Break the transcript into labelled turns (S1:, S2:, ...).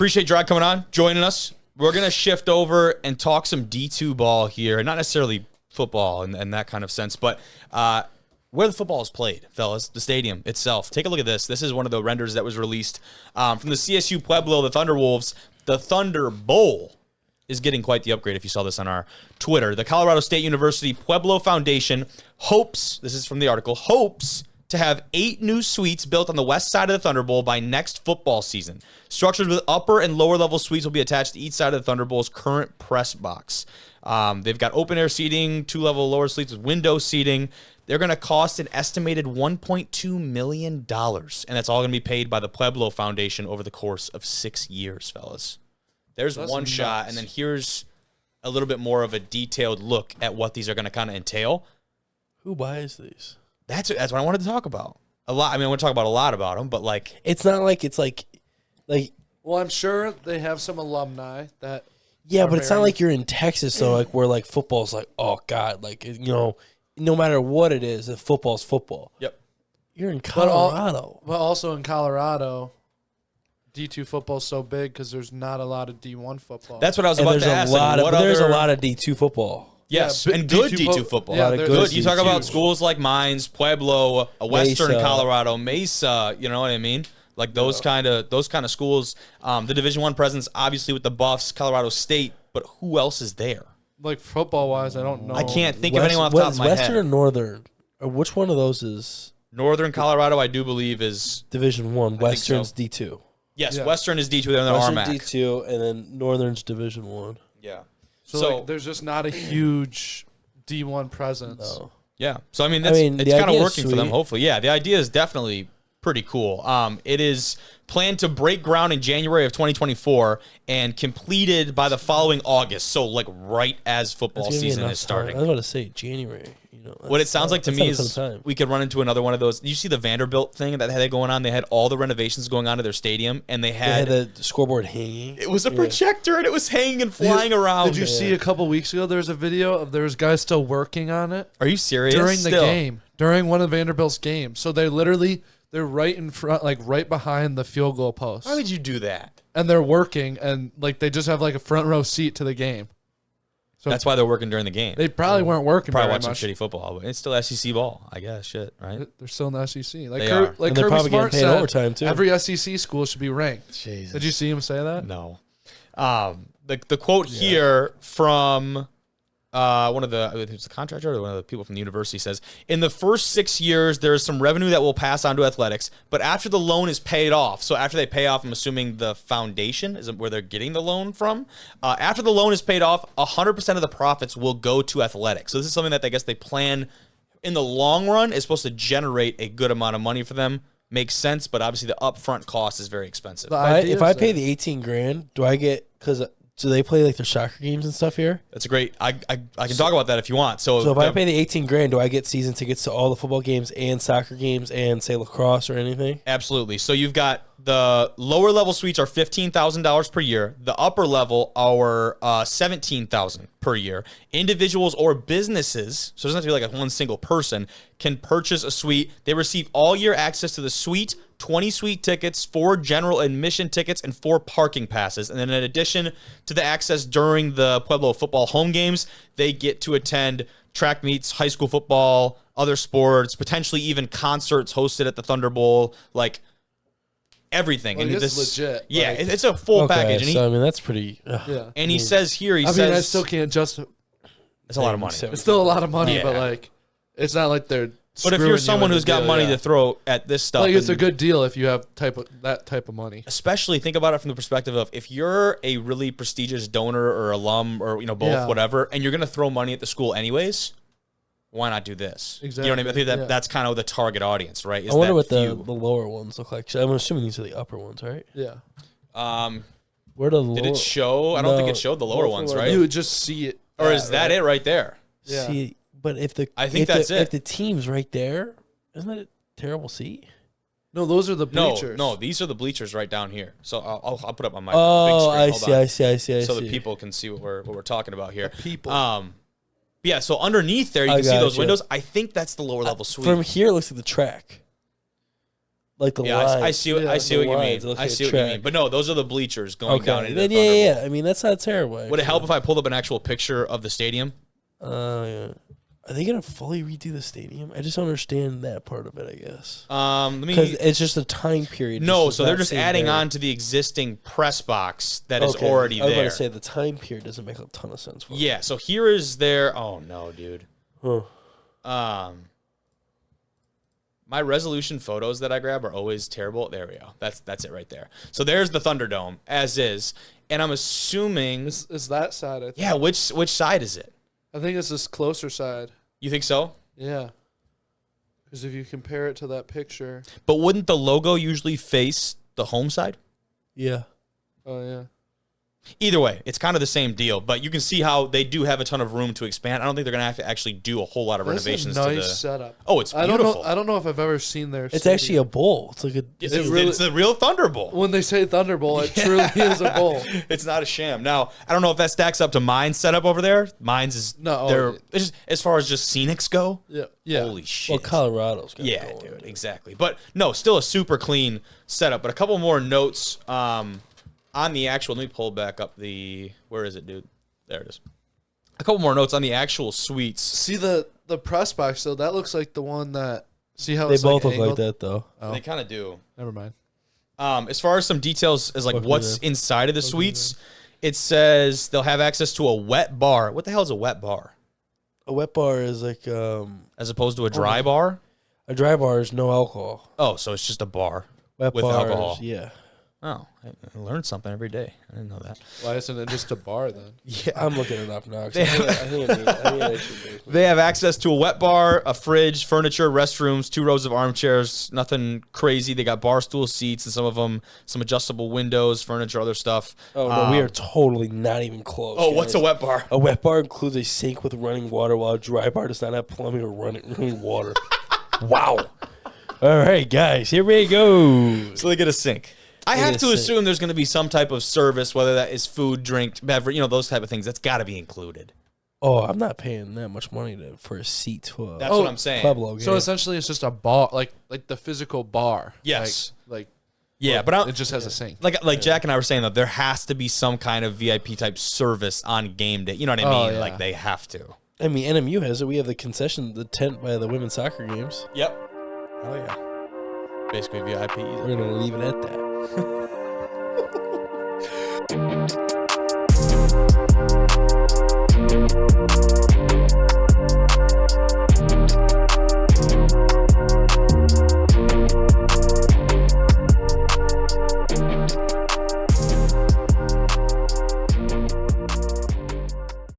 S1: Appreciate Gerard coming on, joining us. We're going to shift over and talk some D2 ball here. Not necessarily football in that kind of sense, but where the football is played, fellas, the stadium itself. Take a look at this. This is one of the renders that was released from the CSU-Pueblo, the Thunderwolves. The Thunderbowl is getting quite the upgrade if you saw this on our Twitter. The Colorado State University Pueblo Foundation hopes, this is from the article, hopes to have 8 new suites built on the west side of the Thunderbowl by next football season. Structures with upper and lower level suites will be attached to each side of the Thunderbowl's current press box. They've got open air seating, 2-level lower suites with window seating. They're going to cost an estimated $1.2 million, and that's all going to be paid by the Pueblo Foundation over the course of 6 years, fellas. There's one shot, and then here's a little bit more of a detailed look at what these are going to kind of entail.
S2: Who buys these?
S1: That's what I wanted to talk about. A lot. I mean, I want to talk about a lot about them, but like,
S2: it's not like it's like.
S3: Well, I'm sure they have some alumni that.
S2: Yeah, but it's not like you're in Texas, though, like where like football's like, oh God, like no matter what it is, football's football.
S1: Yep.
S2: You're in Colorado.
S3: But also in Colorado, D2 football's so big because there's not a lot of D1 football.
S1: That's what I was about to ask.
S2: There's a lot of D2 football.
S1: Yes,
S3: yeah,
S1: and good D2 football.
S3: Yeah,
S1: good. You talk
S3: huge.
S1: about schools like Mines, Pueblo, Western
S2: Mesa.
S1: Colorado, Mesa. You know what I mean? Like those kind of schools. The Division I presence, obviously with the Buffs, Colorado State. But who else is there?
S3: Like football-wise, I don't know.
S1: I can't think of anyone off the top of my head.
S2: Western or Northern? Or which one of those is?
S1: Northern Colorado, I do believe, is
S2: Division I. Western's D2.
S1: Yes,
S3: Yeah.
S1: Western is D2. They're in the
S2: Western
S1: RMAC.
S2: D2, and then Northern's Division I.
S1: Yeah.
S3: So like, there's just not a huge D1 presence.
S2: No.
S1: Yeah. So, I mean, it's kind of working for them, hopefully. Yeah, the idea is definitely pretty cool. It is planned to break ground in January of 2024 and completed by the following August. So, like, right as football season is starting.
S2: I was about to say January.
S1: What it sounds like to me is we could run into another one of those. You see the Vanderbilt thing that they had going on? They had all the renovations going on to their stadium, and they had
S2: the scoreboard hanging.
S1: It was a projector, and it was hanging and flying around.
S3: Did you see a couple weeks ago? There was a video of there was guys still working on it.
S1: Are you serious?
S3: During the game, during one of Vanderbilt's games. So they're right in front, like right behind the field goal post.
S1: How did you do that?
S3: And they're working, and like they just have like a front row seat to the game. So
S1: that's why they're working during the game.
S3: They probably weren't working.
S1: Probably
S3: very
S1: watching
S3: much.
S1: shitty football, but it's still SEC ball, I guess. Shit, right?
S3: They're still in the SEC. Like
S1: they are.
S3: Like
S2: and they're
S3: Kirby
S2: probably
S3: Smart
S2: getting paid
S3: said,
S2: overtime too.
S3: Every SEC school should be ranked.
S1: Jesus.
S3: Did you see him say that?
S1: No. The quote here from one of the contractor or one of the people from the university says, in the first 6 years, there is some revenue that will pass on to athletics, but after the loan is paid off, so after they pay off, I'm assuming the foundation is where they're getting the loan from. After the loan is paid off, 100% of the profits will go to athletics. So this is something that I guess they plan in the long run is supposed to generate a good amount of money for them. Makes sense, but obviously the upfront cost is very expensive.
S2: If I pay the $18,000, do I get, because do they play like their soccer games and stuff here?
S1: That's a great. I can talk about that if you want. So
S2: if I pay the $18,000, do I get season tickets to all the football games and soccer games and say lacrosse or anything?
S1: Absolutely. So you've got the lower level suites are $15,000 per year. The upper level are $17,000 per year. Individuals or businesses, so it doesn't have to be like one single person, can purchase a suite. They receive all year access to the suite, 20 suite tickets, 4 general admission tickets, and 4 parking passes. And then in addition to the access during the Pueblo football home games, they get to attend track meets, high school football, other sports, potentially even concerts hosted at the Thunderbowl, like everything.
S3: Well,
S1: and
S3: this is legit.
S1: Yeah,
S3: like,
S1: it's a full package. And
S2: so, I mean, that's pretty...
S3: yeah.
S1: And he says here,
S3: I mean, I still can't just...
S1: It's a lot of money.
S3: It's still a lot of money,
S1: Yeah.
S3: but like, it's not like they're...
S1: But if you're someone who's got money to throw at this stuff,
S3: like, it's a good deal if you have that type of money.
S1: Especially think about it from the perspective of if you're a really prestigious donor or alum or both, whatever, and you're going to throw money at the school anyways, why not do this?
S3: Exactly.
S1: You know what I mean? I think that's kind of the target audience, right?
S2: I wonder what the lower ones look like. I'm assuming these are the upper ones, right?
S3: Yeah.
S2: Where the
S1: Did it show? I don't think it showed the lower ones, right?
S3: You would just see it.
S1: Or is that it right there?
S3: Yeah.
S2: See, but if the
S1: I think that's it.
S2: If the team's right there, isn't that a terrible seat?
S3: No, those are the bleachers.
S1: No, these are the bleachers right down here. So I'll put up on my
S2: big
S1: big
S2: screen.
S1: I
S2: see.
S1: So the people can see what we're talking about here.
S3: The people.
S1: Yeah, so underneath there, you can see those windows. I think that's the lower level suite.
S2: From here, it looks like the track. like the
S1: Yeah,
S2: lines.
S1: I see what
S2: the
S1: you mean.
S2: lines look
S1: I
S2: like
S1: see
S2: a
S1: what you
S2: track.
S1: mean. But no, those are the bleachers going down into
S2: Then
S1: the
S2: yeah.
S1: Thunderbowl.
S2: I mean, that's not terrible.
S1: Would it help if I pulled up an actual picture of the stadium?
S2: Yeah. Are they gonna fully redo the stadium? I just don't understand that part of it. I guess
S1: Let me.
S2: because it's just a time period.
S1: No,
S2: does
S1: so they're
S2: not
S1: just
S2: seem
S1: adding
S2: very-
S1: on to the existing press box that is
S2: Okay.
S1: already
S2: I was
S1: there.
S2: about to say the time period doesn't make a ton of sense. For me.
S1: Yeah, so here is their. Oh no, dude.
S2: Huh.
S1: My resolution photos that I grab are always terrible. There we go. That's it right there. So there's the Thunderdome as is, and I'm assuming.
S3: Is that side? I think.
S1: Yeah, which side is it?
S3: I think it's this closer side.
S1: You think so?
S3: Yeah. Because if you compare it to that picture.
S1: But wouldn't the logo usually face the home side?
S2: Yeah.
S3: Oh yeah.
S1: Either way, it's kind of the same deal, but you can see how they do have a ton of room to expand. I don't think they're going to have to actually do a whole lot of
S3: That's
S1: renovations
S3: a nice
S1: to the.
S3: setup.
S1: Oh, it's beautiful.
S3: I don't know if I've ever seen their.
S2: It's actually a bowl. It's like a.
S1: It's,
S3: it really-
S1: it's the real Thunderbowl.
S3: When they say Thunderbowl, it truly is a bowl.
S1: It's not a sham. Now, I don't know if that stacks up to mine's setup over there. Mine's is
S3: No,
S1: they're
S3: oh,
S1: it's just, as far as just scenics go.
S3: Yeah. Yeah.
S1: Holy shit.
S2: Well, Colorado's got
S1: Yeah,
S2: it going.
S1: dude, exactly. But no, still a super clean setup. But a couple more notes on the actual. Let me pull back up the. Where is it, dude? There it is. A couple more notes on the actual suites.
S3: See the press box though. That looks like the one that. See how
S2: They
S3: it's
S2: both
S3: like
S2: look like
S3: angled?
S2: that though.
S3: Oh.
S1: They kind of do.
S3: Never mind.
S1: As far as some details as like
S2: Okay,
S1: what's
S2: then.
S1: inside of the suites, it says they'll have access to a wet bar. What the hell is a wet bar?
S2: A wet bar is like
S1: As opposed to a dry bar?
S2: a dry bar is no alcohol.
S1: Oh, so it's just a bar.
S2: Wet
S1: With
S2: bar
S1: alcohol.
S2: Is, yeah.
S1: Oh, I learned something every day. I didn't know that.
S3: Why isn't it just a bar then?
S1: Yeah.
S2: I'm looking it up now. 'Cause I think it should be.
S1: They have access to a wet bar, a fridge, furniture, restrooms, 2 rows of armchairs. Nothing crazy. They got bar stool seats and some of them, some adjustable windows, furniture, other stuff.
S2: Oh no, we are totally not even close.
S1: Oh, what's a
S2: guys.
S1: wet bar?
S2: A wet bar includes a sink with running water, while a dry bar does not have plumbing or running water. Wow. All right, guys, here we go.
S1: So they get a sink. I have to assume there's going to be some type of service, whether that is food, drink, beverage, those type of things. That's got to be included.
S2: Oh, I'm not paying that much money for a seat to a
S1: That's what I'm saying.
S2: Pueblo game.
S3: So essentially, it's just a bar, like the physical bar.
S1: Yes.
S3: Like
S1: Yeah, but
S3: it just has a sink.
S1: like Jack and I were saying, that there has to be some kind of VIP type service on game day. You know what I
S3: Oh,
S1: mean?
S3: yeah.
S1: Like they have to.
S2: I mean, NMU has it. We have the concession, the tent by the women's soccer games.
S1: Yep. Oh yeah. Basically VIP.
S2: We're gonna leave it at that.